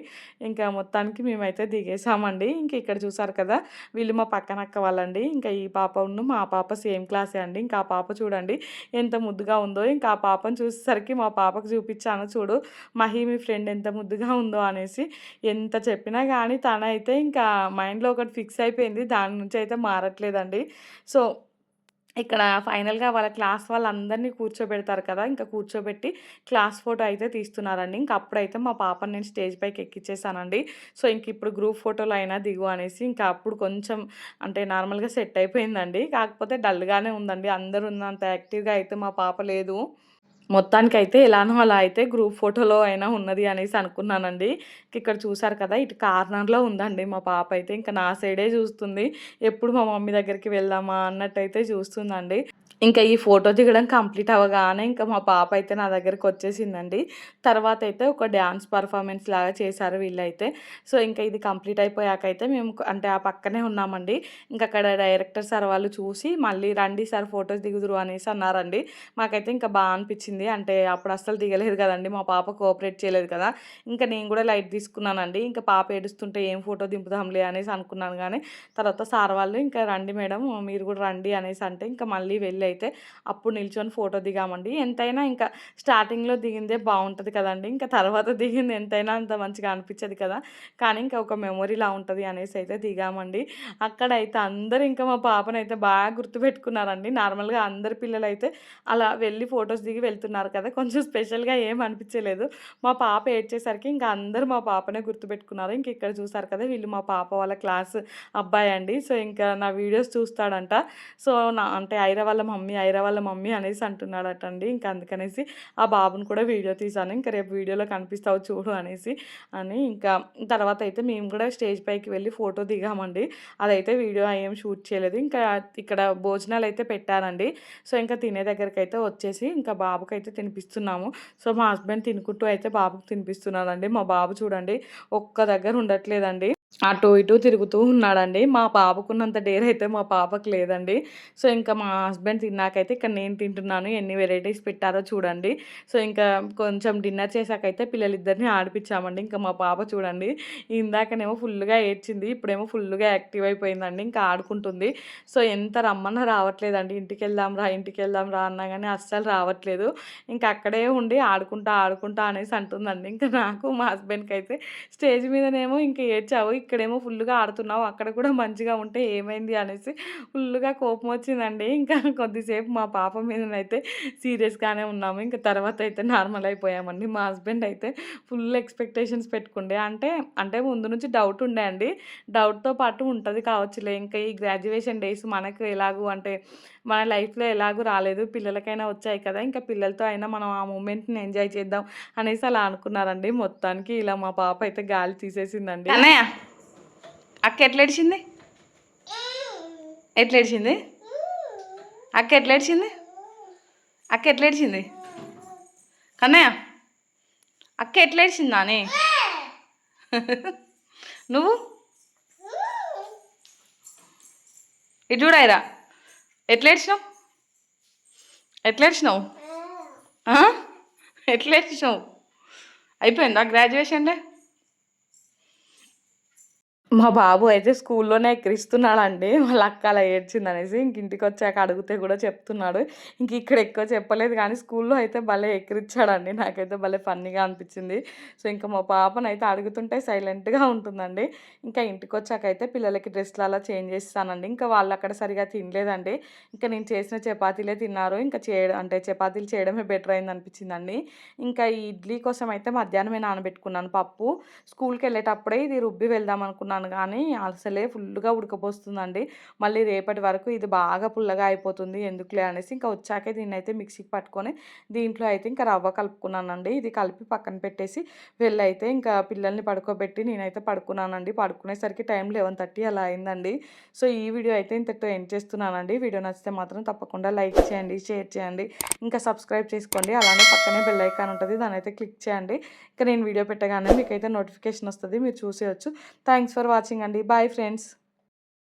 Speaker 1: ఇంకా మొత్తానికి మేమైతే దిగేసామండి. ఇంక ఇక్కడ చూసారు కదా! వీళ్ళు మా పక్కన అక్క వాళ్ళండి. ఇంకా ఈ పాపను మా పాప సేమ్ క్లాసే అండి. ఇంకా ఆ పాప చూడండి ఎంత ముద్దుగా ఉందో. ఇంకా ఆ పాపను చూసేసరికి మా పాపకు చూపిచ్చాను చూడు మహి మీ ఫ్రెండ్ ఎంత ముద్దుగా ఉందో అనేసి. ఎంత చెప్పినా గానీ తనైతే ఇంకా మైండ్‌లో ఒకటి ఫిక్స్ అయిపోయింది. దాని నుంచి అయితే మారట్లేదండి. సో, ఇక్కడ ఫైనల్‌గా వాళ్ళ క్లాస్ వాళ్ళందరిని కూర్చోబెడతారు కదా! ఇంకా కూర్చోబెట్టి క్లాస్ ఫోటో అయితే తీస్తున్నారండి. ఇంక అప్పుడైతే మా పాపని నేను స్టేజ్ పైకి ఎక్కిచ్చేసానండి. సో, ఇంకిప్పుడు గ్రూప్ ఫోటోలో అయినా దిగు అనేసి ఇంకా అప్పుడు కొంచెం అంటే నార్మల్‌గా సెట్ అయిపోయిందండి. కాకపోతే డల్‌గానే ఉందండి. అందరూ ఉన్నంత యాక్టివ్‌గా అయితే మా పాప లేదు. మొత్తానికైతే ఎలానో అలా అయితే గ్రూప్ ఫోటోలో అయినా ఉన్నది అనేసి అనుకున్నానండి. ఇక్కడ చూసారు కదా! ఇటు కార్నర్‌లో ఉందండి మా పాప అయితే. ఇంక నా సైడే చూస్తుంది. ఎప్పుడు మా మమ్మీ దగ్గరికి వెళ్దామా అన్నట్టయితే చూస్తుందండి. ఇంకా ఈ ఫోటో దిగడం కంప్లీట్ అవ్వగానే ఇంకా మా పాప అయితే నా దగ్గరకొచ్చేసిందండి. తర్వాతయితే ఒక డాన్స్ పర్ఫార్మెన్స్ లాగా చేశారు వీళ్ళైతే. సో, ఇంకా ఇది కంప్లీట్ అయిపోయాకైతే మేము అంటే ఆ పక్కనే ఉన్నామండి. ఇంకక్కడ డైరెక్టర్ సార్ వాళ్ళు చూసి మళ్ళీ రండి సార్ ఫోటోస్ దిగుదురు అనేసి అన్నారండి. మాకైతే ఇంకా అనిపిచ్చింది. అంటే అప్పుడు అస్సలు దిగలేదు కదండీ! మా పాప కోఆపరేట్ చేయలేదు కదా! ఇంకా నేను కూడా లైట్ తీసుకున్నానండి. ఇంకా పాప ఏడుస్తుంటే ఏం ఫోటో దింపుదాంలే అనేసి అనుకున్నాను గానీ, తర్వాత సార్ వాళ్ళు ఇంకా రండి మేడం మీరు కూడా రండి అనేసి అంటే ఇంకా మళ్ళీ వెళ్ళి అయితే అప్పుడు నిల్చొని ఫోటో దిగామండి. ఎంతైనా ఇంకా స్టార్టింగ్‌లో దిగిందే బావుంటది కదండీ! ఇంకా తర్వాత దిగింది ఎంతైనా అంత మంచిగా అనిపిచ్చదు కదా! కానీ ఇంకా ఒక మెమొరీలా ఉంటది అనేసి అయితే దిగామండి. అక్కడైతే అందరూ ఇంకా మా పాపనైతే బాగా గుర్తుపెట్టుకున్నారండి. నార్మల్‌గా అందరి పిల్లలైతే అలా వెళ్ళి ఫోటోస్ దిగి వెళ్తున్నారు కదా! కొంచెం స్పెషల్‌గా ఏం అనిపిచ్చలేదు. మా పాప ఏడ్చేసరికి ఇంకా అందరూ మా పాపనే గుర్తుపెట్టుకున్నారు. ఇంక ఇక్కడ చూసారు కదా! వీళ్ళు మా పాప వాళ్ళ క్లాస్ అబ్బాయండి. సో, ఇంకా నా వీడియోస్ చూస్తాడంట. సో, అంటే ఐరా వాళ్ళ మమ్మీ అనేసి అంటున్నాడటండి. ఇంక అందుకనేసి ఆ బాబుని కూడా వీడియో తీశాను. ఇంక రేపు వీడియోలో కనిపిస్తావు చూడు అనేసి ఇంకా తర్వాత అయితే మేము కూడా స్టేజ్ పైకి వెళ్ళి ఫోటో దిగామండి. అదైతే వీడియో ఏం షూట్ చేయలేదు. ఇంకా ఇక్కడ భోజనాలైతే పెట్టారండి. సో, ఇంకా తినే దగ్గరకైతే వచ్చేసి ఇంకా బాబుకైతే తినిపిస్తున్నాము. సో, మా హస్బెండ్ తినుకుంటూ అయితే బాబుకి తినిపిస్తున్నాడండి. మా బాబు చూడండి ఒక్క దగ్గర ఉండట్లేదండి. అటు ఇటు తిరుగుతూ ఉన్నాడండి. మా పాపకున్నంత డేర్ అయితే మా పాపకి లేదండి. సో, ఇంకా మా హస్బెండ్ తిన్నాకైతే ఇక్కడ నేను తింటున్నాను. ఎన్ని వెరైటీస్ పెట్టారో చూడండి. సో, ఇంకా కొంచెం డిన్నర్ చేశాకైతే పిల్లలిద్దరిని ఆడిపిచ్చామండి. ఇంకా మా పాప చూడండి ఇందాకనేమో ఫుల్లుగా ఏడ్చింది. ఇప్పుడేమో ఫుల్లుగా యాక్టివ్ అయిపోయిందండి. ఇంకా ఆడుకుంటుంది. సో, ఎంత రమ్మన్నా రావట్లేదండి. ఇంటికెళ్దాం రా అన్నా గానీ అస్సలు రావట్లేదు. ఇంకా అక్కడే ఉండి ఆడుకుంటా అనేసి అంటుందండి. ఇంకా నాకు మా హస్బెండ్‌కైతే స్టేజ్ మీదనేమో ఇంక ఏడ్చావు, ఇక్కడేమో ఫుల్లుగా ఆడుతున్నావు, అక్కడ కూడా మంచిగా ఉంటే ఏమైంది అనేసి ఫుల్లుగా కోపమొచ్చిందండి. ఇంకా కొద్దిసేపు మా పాప మీదనైతే సీరియస్‌గానే ఉన్నాము. ఇంక తర్వాత అయితే నార్మల్ అయిపోయామండి. మా హస్బెండ్ అయితే ఫుల్ ఎక్స్‌పెక్టేషన్స్ పెట్టుకుండే. అంటే ముందు నుంచి డౌట్ ఉండే అండి. డౌట్‌తో పాటు ఉంటది కావచ్చులే. ఇంకా ఈ గ్రాడ్యుయేషన్ డేస్ మనకు ఎలాగూ అంటే మన లైఫ్‌లో ఎలాగూ రాలేదు. పిల్లలకైనా వచ్చాయి కదా! ఇంకా పిల్లలతో అయినా మనం ఆ మూమెంట్‌ని ఎంజాయ్ చేద్దాం అనేసి అలా అనుకున్నారండి. మొత్తానికి ఇలా మా పాప అయితే గాలి తీసేసిందండి. అన్నయ్య అక్క ఎట్లేడిచింది? ఎట్లేడిచింది? అక్క ఎట్లేడిచింది? అక్క ఎట్లేడిచింది? కన్నయ్య అక్క ఎట్లేడిచిందానే? నువ్వు ఇటు చూడయిరా ఎట్లేడ్చినావు? ఎట్లేడ్చినావు? ఎట్లేడ్చినావు? అయిపోయిందా గ్రాడ్యుయేషన్ డే? మా బాబు అయితే స్కూల్లోనే ఎక్కిరిస్తున్నాడండి. వాళ్ళ అక్క అలా ఏడ్చిందనేసి. ఇంటికొచ్చాక అడిగితే కూడా చెప్తున్నాడు. ఇక్కడ ఎక్కువ చెప్పలేదు కానీ స్కూల్‌లో అయితే భలే ఎక్కిరిచ్చాడండి. నాకైతే భలే ఫన్నీగా అనిపించింది. సో, ఇంకా మా పాపనైతే అడుగుతుంటే సైలెంట్‌గా ఉంటుందండి. ఇంకా ఇంటికొచ్చాకైతే పిల్లలకి డ్రెస్‌లు అలా చేంజ్ చేసేసానండి. ఇంకా వాళ్ళు అక్కడ సరిగ్గా తినలేదండి. ఇంకా నేను చేసిన చపాతీలే తిన్నారు. ఇంకా అంటే చపాతీలు చేయడమే బెటర్ అయిందనిపించిందండి. ఇంకా ఈ ఇడ్లీ కోసం అయితే మధ్యాహ్నమే నానబెట్టుకున్నాను పప్పు. స్కూల్‌కెళ్ళేటప్పుడే ఇది రుబ్బి వెళ్దాం అనుకున్నాను కానీ అసలే ఫుల్లుగా ఉడకపోస్తుందండి. మళ్ళీ రేపటి వరకు ఇది బాగా పుల్లగా అయిపోతుంది ఎందుకులే అనేసి ఇంకా వచ్చాకే దీన్నైతే మిక్సీకి పట్టుకొని దీంట్లో అయితే ఇంకా రవ్వ కలుపుకున్నానండి. ఇది కలిపి పక్కన పెట్టేసి వెళ్ళైతే ఇంకా పిల్లల్ని పడుకోబెట్టి నేనైతే పడుకున్నానండి. పడుకునేసరికి టైం 11:30 అలా అయిందండి. సో, ఈ వీడియో అయితే ఇంతటితో ఎండ్ చేస్తున్నానండి. వీడియో నచ్చితే మాత్రం తప్పకుండా లైక్ చేయండి, షేర్ చేయండి, ఇంకా సబ్స్క్రైబ్ చేసుకోండి. అలానే పక్కనే బెల్ ఐకాన్ ఉంటుంది, దాన్నైతే క్లిక్ చేయండి. ఇక నేను వీడియో పెట్టగానే మీకైతే నోటిఫికేషన్ వస్తుంది, మీరు చూసేయొచ్చు. థ్యాంక్స్ ఫర్ వాచింగ్ అండి. Bye friends.